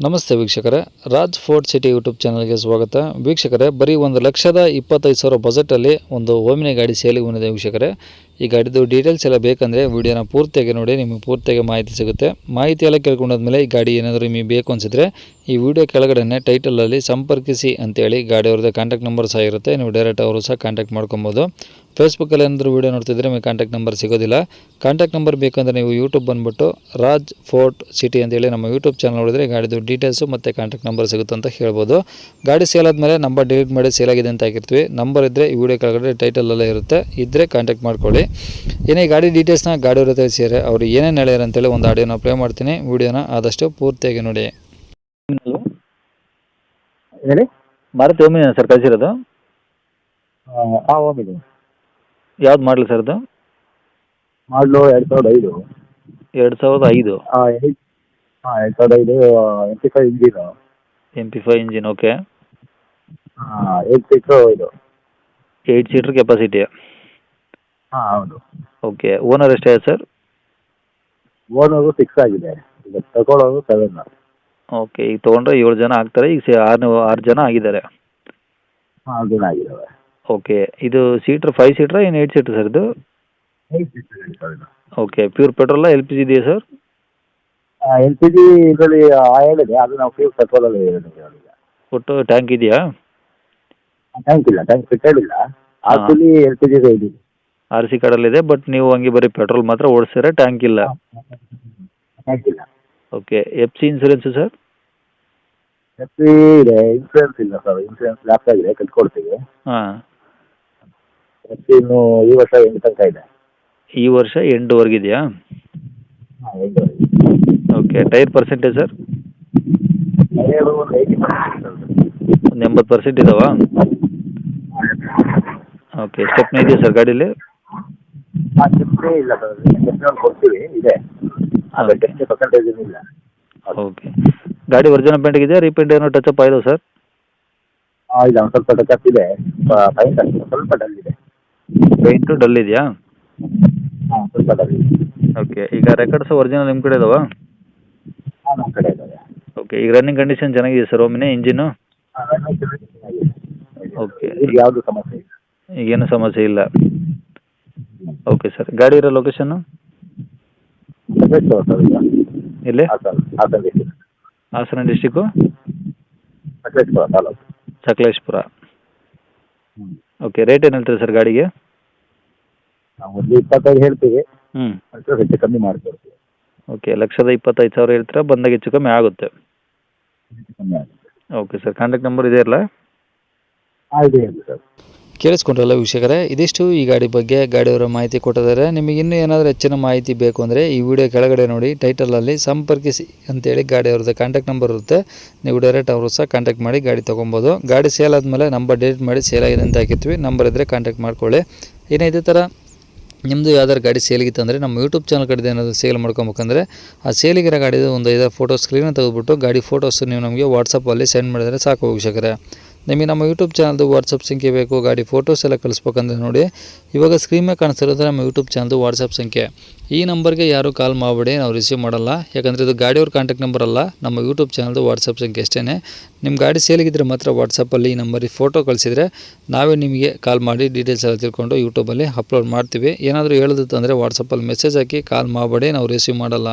ನಮಸ್ತೆ ವೀಕ್ಷಕರೇ, Raj fort city YouTube ಚಾನಲ್ಗೆ ಸ್ವಾಗತ. ವೀಕ್ಷಕರೇ, ಬರೀ 1,25,000 ಬಜೆಟಲ್ಲಿ ಒಂದು ಓಮಿನಿ ಗಾಡಿ ಸೇಲಿಗೆ ಬಂದಿದೆ ವೀಕ್ಷಕರೇ. ಈ ಗಾಡಿದು ಡೀಟೇಲ್ಸ್ ಎಲ್ಲ ಬೇಕಂದರೆ ವಿಡಿಯೋನ ಪೂರ್ತಿಯಾಗಿ ನೋಡಿ, ನಿಮಗೆ ಪೂರ್ತಿಯಾಗಿ ಮಾಹಿತಿ ಸಿಗುತ್ತೆ. ಮಾಹಿತಿ ಎಲ್ಲ ಕೇಳ್ಕೊಂಡಾದ್ಮೇಲೆ ಈ ಗಾಡಿ ಏನಾದರೂ ನಿಮಗೆ ಬೇಕು ಅನಿಸಿದ್ರೆ ಈ ವಿಡಿಯೋ ಕೆಳಗಡೆ ಟೈಟಲಲ್ಲಿ ಸಂಪರ್ಕಿಸಿ ಅಂತೇಳಿ ಗಾಡಿ ಅವ್ರದ್ದು ಕಾಂಟ್ಯಾಕ್ಟ್ ನಂಬರ್ ಸಹ ಇರುತ್ತೆ. ನೀವು ಡೈರೆಕ್ಟ್ ಅವರು ಸಹ ಕಾಂಟ್ಯಾಕ್ಟ್ ಮಾಡ್ಕೊಬೋದು. ಫೇಸ್ಬುಕ್ಕಲ್ಲಿ ಏನಾದರೂ ವೀಡಿಯೋ ನೋಡ್ತಿದ್ರೆ ನಿಮಗೆ ಕಾಂಟ್ಯಾಕ್ಟ್ ನಂಬರ್ ಸಿಗೋದಿಲ್ಲ. ಕಾಂಟ್ಯಾಕ್ಟ್ ನಂಬರ್ ಬೇಕಂದರೆ ನೀವು ಯೂಟ್ಯೂಬ್ ಬಂದುಬಿಟ್ಟು ರಾಜ್ ಫೋರ್ಟ್ ಸಿಟಿ ಅಂತೇಳಿ ನಮ್ಮ ಯೂಟ್ಯೂಬ್ ಚಾನಲ್ ನೋಡಿದ್ರೆ ಗಾಡಿದು ಡೀಟೇಲ್ಸು ಮತ್ತು ಕಾಂಟ್ಯಾಕ್ಟ್ ನಂಬರ್ ಸಿಗುತ್ತೆ ಅಂತ ಹೇಳ್ಬೋದು. ಗಾಡಿ ಸೇಲ್ ಆದಮೇಲೆ ನಂಬರ್ ಡಿಲೀಟ್ ಮಾಡಿ ಸೇಲ್ ಆಗಿದೆ ಅಂತ ಹಾಕಿರ್ತೀವಿ. ನಂಬರ್ ಇದ್ದರೆ ಈ ವಿಡಿಯೋ ಕೆಳಗಡೆ ಟೈಟಲಲ್ಲೇ ಇರುತ್ತೆ, ಇದ್ದರೆ ಕಾಂಟ್ಯಾಕ್ಟ್ ಮಾಡ್ಕೊಳ್ಳಿ. ಏನೇ ಗಾಡಿ ಡೀಟೇಲ್ಸ್ನ ಗಾಡಿಯವರು ತಿಳಿಸಿದರೆ ಅವರು ಏನೇನು ಹೇಳ್ಯಾರ ಅಂತೇಳಿ ಒಂದು ಆಡಿಯೋನ ಪ್ಲೇ ಮಾಡ್ತೀನಿ. ವಿಡಿಯೋನ ಆದಷ್ಟು ಪೂರ್ತಿಯಾಗಿ ನೋಡಿ. ಹೇಳಿ. ಮಾರುತಿ ಓಮಿನಿ ಸರ್ ಕಳಿಸಿರೋದು? ಓಮಿನಿ. ಯಾವ್ದು ಮಾಡಲಿ ಸರ್ ಅದು? ಮಾಡಲು 2005. 2005. 2005 MP5 engine. MP5 engine, okay. 8 seater ಇದು. 8 ಸೀಟ್ರ್ ಕೆಪಾಸಿಟಿ. ಹೌದು. ಓಕೆ. ಓನರ್ ಎಷ್ಟಾಗಿದೆ ಸರ್? ಓನರು 6 ಆಗಿದೆ, ಈಗ ತಗೊಳ್ಳೋದು 7. ಓಕೆ. ಈಗ ತೊಗೊಂಡ್ರೆ 7 ಜನ ಆಗ್ತಾರೆ, ಈಗ 6 ಜನ ಆಗಿದ್ದಾರೆ. 6 ಜನ ಆಗಿದ್ದಾವೆ. ಓಕೆ. ಇದು ಸೀಟ್ರ್ 5 ಸೀಟ್ರಾ ಏನು 8 ಸೀಟ್ರ್ ಸರ್ ಇದು? 8 ಸೀಟ್ರ್. ಓಕೆ. ಪ್ಯೂರ್ ಪೆಟ್ರೋಲಾ ಎಲ್ ಪಿ ಜಿ ಇದೆಯಾ ಸರ್? LPG ಇದರಲ್ಲಿ ಆಯಿಲ್ ಇದೆ, ಅದು ನಾವು ಪ್ಯೂರ್ ಪೆಟ್ರೋಲಲ್ಲಿ ಹೇಳಿದ್ದೀವಿ ಅವರಿಗೆ. ಒಟ್ಟು ಟ್ಯಾಂಕ್ ಇದೆಯಾ? ಟ್ಯಾಂಕ್ ಇಲ್ಲ, ಟ್ಯಾಂಕ್ ಫಿಟ್ಟೆಡ್ ಇಲ್ಲ. ಆಕ್ಚುಲಿ LPG ಇದೆ. RC ಕಾರ್ಡಲ್ಲಿದೆ, ಬಟ್ ನೀವು ಹಂಗೆ ಬರೀ ಪೆಟ್ರೋಲ್ ಮಾತ್ರ ಓಡಿಸ್ತೀರಾ, ಟ್ಯಾಂಕ್ ಇಲ್ಲ? ಟ್ಯಾಂಕ್ ಇಲ್ಲ. Okay. FC insurance sir? FC ಇದೆ, ಇನ್ಸೂರೆನ್ಸ್ ಇಲ್ಲ ಸರ್. ಇನ್ಸೂರೆನ್ಸ್ ಲ್ಯಾಪ್ಸ್ ಆಗಿದೆ, ಕಟ್ಕೊಡ್ತೀವಿ. ಹಾಂ. FC ಇನ್ನು ಈ ವರ್ಷ ಎಂಡ್ ತನಕ ಇದೆ. ಈ ವರ್ಷ ಎಂಡ್ವರೆಗಿದೆಯಾ? End. Okay. Tyre percentage sir? Tyre ಒಂದು 80%. ಒಂದು 80% ಇದಾವಾ? ಓಕೆ. ಸ್ಟೆಪ್ನಿ ಇದೆಯಾ ಸರ್ ಗಾಡೀಲಿ? ಸ್ಟೆಪ್ನಿ ಇಲ್ಲ ಸರ್, ಸ್ಟೆಪ್ನಿ ಒಂದು ಕೊಡ್ತೀವಿ, ಇದೆ. ಆದರೆ ಓಕೆ. 10% ಇಲ್ಲ. ಓಕೆ. ಗಾಡಿ ಒರಿಜಿನಲ್ ಪೇಂಟ್ ಇದೆಯಾ, ರೀಪೇಂಟ್ ಏನೋ ಟಚಪ್ ಆಯಿತು ಸರ್? ಇಲ್ಲ, ಒಂದು ಸ್ವಲ್ಪ ಟಚಪ್ ಇದೆ. ಪೈಂಟ್ ಅಷ್ಟೇ ಸ್ವಲ್ಪ ಡಲ್ ಇದೆ. ಪೇಂಟು ಡಲ್ ಇದೆಯಾ? ಸ್ವಲ್ಪ ಡಲ್ ಇದೆ. ಓಕೆ. ಈಗ ರೆಕಾರ್ಡ್ಸ್ ಒರಿಜಿನಲ್ ನಿಮ್ಮ ಕಡೆ ಇದಾವಾ? ನಮ್ಮ ಕಡೆ ಇದ್ದಾವೆ. ಓಕೆ. ಈಗ ರನ್ನಿಂಗ್ ಕಂಡೀಷನ್ ಚೆನ್ನಾಗಿದೆ ಸರ್ ಓಮಿನಿ ಇಂಜಿನು? ಓಕೆ. ಈಗ ಯಾವುದು ಸಮಸ್ಯೆ ಇಲ್ಲ. ಈಗೇನು ಸಮಸ್ಯೆ ಇಲ್ಲ. Okay sir. ಗಾಡಿ ಇರೋ ಲೊಕೇಶನ್ನು ಸರ್ ಈಗ ಎಲ್ಲಿ? Hassan district. Hassan district Sakleshpur taluk. Sakleshpur. Okay. Rate ಏನು ಹೇಳ್ತೀರಿ ಸರ್ ಗಾಡಿಗೆ? ನಾವು ಒಂದು 25 ಹೇಳ್ತೀವಿ, ಹ್ಞೂ. ಅದು ಹೆಚ್ಚು ಕಮ್ಮಿ ಮಾಡಿಕೊಡ್ತೀವಿ. ಓಕೆ. 1,25,000 ಹೇಳ್ತೀರಾ, ಬಂದಾಗ ಹೆಚ್ಚು ಕಮ್ಮಿ ಆಗುತ್ತೆ. ಹೆಚ್ಚು ಕಮ್ಮಿ ಆಗುತ್ತೆ. Okay sir. ಕಾಂಟ್ಯಾಕ್ಟ್ ನಂಬರ್ ಇದೆ ಇರಲ್ಲ? ಇದೆ ಹೇಳಿ ಸರ್. ಕೇಳಿಸ್ಕೊಂಡ್ರಲ್ಲ ವೀಕ್ಷಕರೇ, ಇದಿಷ್ಟು ಈ ಗಾಡಿ ಬಗ್ಗೆ ಗಾಡಿಯವರ ಮಾಹಿತಿ ಕೊಟ್ಟಿದ್ದಾರೆ. ನಿಮಗೆ ಇನ್ನೂ ಏನಾದರೂ ಹೆಚ್ಚಿನ ಮಾಹಿತಿ ಬೇಕು ಅಂದರೆ ಈ ವಿಡಿಯೋ ಕೆಳಗಡೆ ನೋಡಿ, ಟೈಟಲಲ್ಲಿ ಸಂಪರ್ಕಿಸಿ ಅಂತೇಳಿ ಗಾಡಿಯವ್ರದ್ದು ಕಾಂಟ್ಯಾಕ್ಟ್ ನಂಬರ್ ಇರುತ್ತೆ. ನೀವು ಡೈರೆಕ್ಟ್ ಅವರು ಸಹ ಕಾಂಟ್ಯಾಕ್ಟ್ ಮಾಡಿ ಗಾಡಿ ತೊಗೊಬೋದು. ಗಾಡಿ ಸೇಲ್ ಆದಮೇಲೆ ನಂಬರ್ ಡಿಲೀಟ್ ಮಾಡಿ ಸೇಲ್ ಆಗಿದೆ ಅಂತ ಹಾಕಿರ್ತೀವಿ. ನಂಬರ್ ಇದ್ದರೆ ಕಾಂಟ್ಯಾಕ್ಟ್ ಮಾಡ್ಕೊಳ್ಳಿ. ಏನೇ ಇದೇ ಥರ ನಿಮ್ಮದು ಯಾವ್ದಾದ್ರು ಗಾಡಿ ಸೇಲಿಗಿತ್ತು ಅಂದರೆ ನಮ್ಮ ಯೂಟ್ಯೂಬ್ ಚಾನಲ್ ಕಡೆ ಏನಾದರೂ ಸೇಲ್ ಮಾಡ್ಕೊಬೇಕಂದ್ರೆ ಆ ಸೇಲಿಗಿರೋ ಗಾಡಿದು ಒಂದು 5 ಫೋಟೋ ಸ್ಕ್ರೀನ್ ತೆಗೆದುಬಿಟ್ಟು ಗಾಡಿ ಫೋಟೋಸ್ ನೀವು ನಮಗೆ ವಾಟ್ಸಪ್ಪಲ್ಲಿ ಸೆಂಡ್ ಮಾಡಿದರೆ ಸಾಕು ವೀಕ್ಷಕರೇ. ನಿಮಗೆ ನಮ್ಮ ಯೂಟ್ಯೂಬ್ ಚಾನಲ್ದು ವಾಟ್ಸಪ್ ಸಂಖ್ಯೆ ಬೇಕು, ಗಾಡಿ ಫೋಟೋಸ್ ಎಲ್ಲ ಕಳಿಸ್ಬೇಕಂದ್ರೆ ನೋಡಿ, ಇವಾಗ ಸ್ಕ್ರೀನ್ ಮೇಲೆ ಕಾಣಿಸ್ತಿರೋದು ನಮ್ಮ ಯೂಟ್ಯೂಬ್ ಚಾನಲ್ದು ವಾಟ್ಸಪ್ ಸಂಖ್ಯೆ. ಈ ನಂಬರ್ಗೆ ಯಾರೂ ಕಾಲ್ ಮಾಡಬೇಡಿ, ನಾವು ರಿಸೀವ್ ಮಾಡಲ್ಲ. ಯಾಕಂದರೆ ಇದು ಗಾಡಿಯವ್ರ ಕಾಂಟ್ಯಾಕ್ಟ್ ನಂಬರ್ ಅಲ್ಲ, ನಮ್ಮ ಯೂಟ್ಯೂಬ್ ಚಾನಲ್ದು ವಾಟ್ಸಪ್ ಸಂಖ್ಯೆ ಅಷ್ಟೇ. ನಿಮ್ಮ ಗಾಡಿ ಸೇಲಿಗಿದ್ರೆ ಮಾತ್ರ ವಾಟ್ಸಪ್ಪಲ್ಲಿ ಈ ನಂಬರಿಗೆ ಫೋಟೋ ಕಳಿಸಿದರೆ ನಾವೇ ನಿಮಗೆ ಕಾಲ್ ಮಾಡಿ ಡೀಟೇಲ್ಸ್ ಎಲ್ಲ ತಿಳ್ಕೊಂಡು ಯೂಟ್ಯೂಬಲ್ಲಿ ಅಪ್ಲೋಡ್ ಮಾಡ್ತೀವಿ. ಏನಾದರೂ ಹೇಳೋದಿತ್ತು ಅಂದರೆ ವಾಟ್ಸಪ್ಪಲ್ಲಿ ಮೆಸೇಜ್ ಹಾಕಿ, ಕಾಲ್ ಮಾಡಬೇಡಿ, ನಾವು ರಿಸೀವ್ ಮಾಡಲ್ಲ.